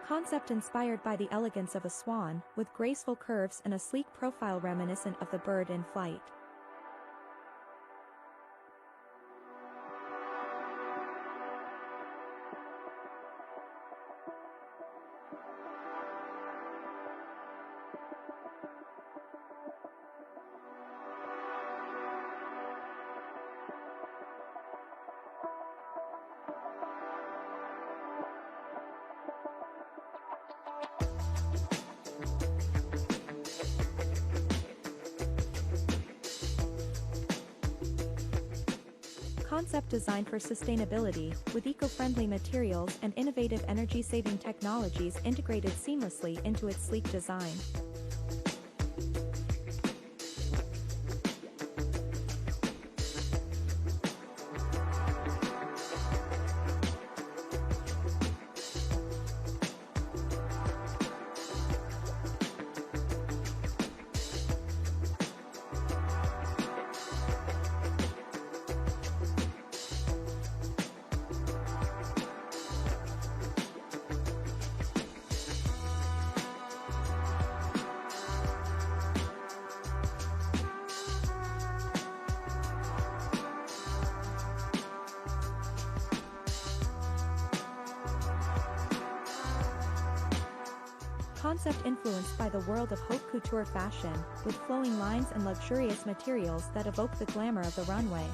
Concept inspired by the elegance of a swan, with graceful curves and a sleek profile reminiscent of the bird in flight. Concept designed for sustainability, with eco-friendly materials and innovative energy-saving technologies integrated seamlessly into its sleek design. Concept influenced by the world of haute couture fashion, with flowing lines and luxurious materials that evoke the glamour of the runway.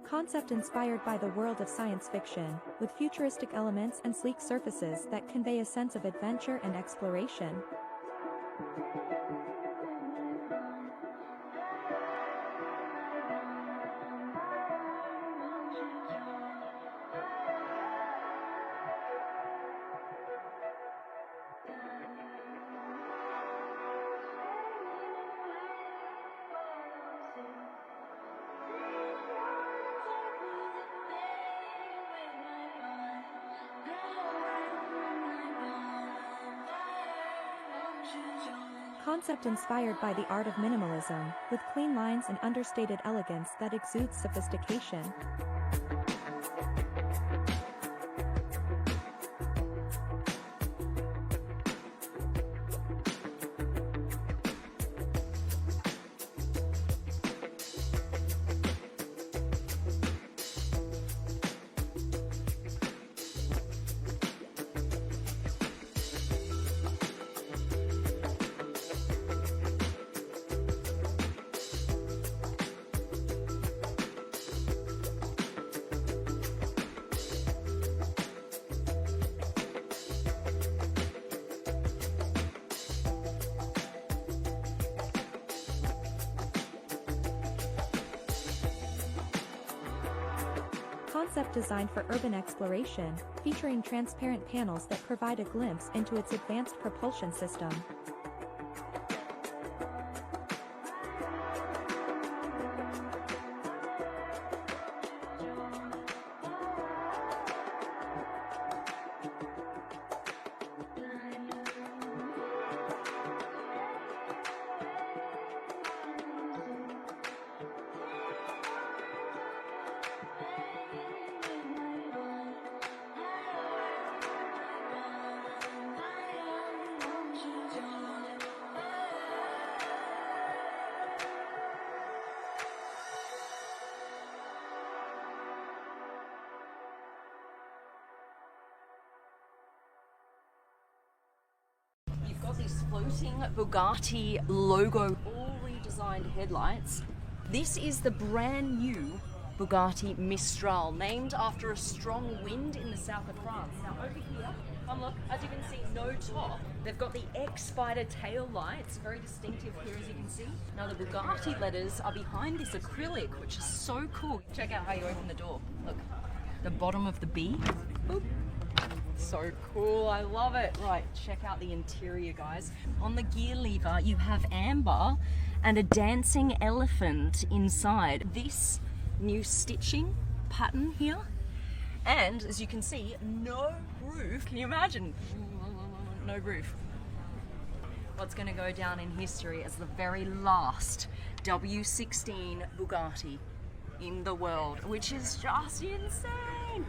Concept inspired by the world of science fiction, with futuristic elements and sleek surfaces that convey a sense of adventure and exploration. Concept inspired by the art of minimalism, with clean lines and understated elegance that exudes sophistication. Concept designed for urban exploration, featuring transparent panels that provide a glimpse into its advanced propulsion system. Got these floating Bugatti logo, all redesigned headlights. This is the brand new Bugatti Mistral, named after a strong wind in the south of France. Now over here, look, as you can see, no top. They've got the X-Spider tail lights, very distinctive here as you can see. Now the Bugatti letters are behind this acrylic, which is so cool. Check out how you open the door. Look, the bottom of the B. Boop. So cool, I love it. Right, check out the interior, guys. On the gear lever, you have amber and a dancing elephant inside. This new stitching pattern here. And as you can see, no roof. Can you imagine? No roof. What's going to go down in history as the very last W16 Bugatti in the world, which is just insane.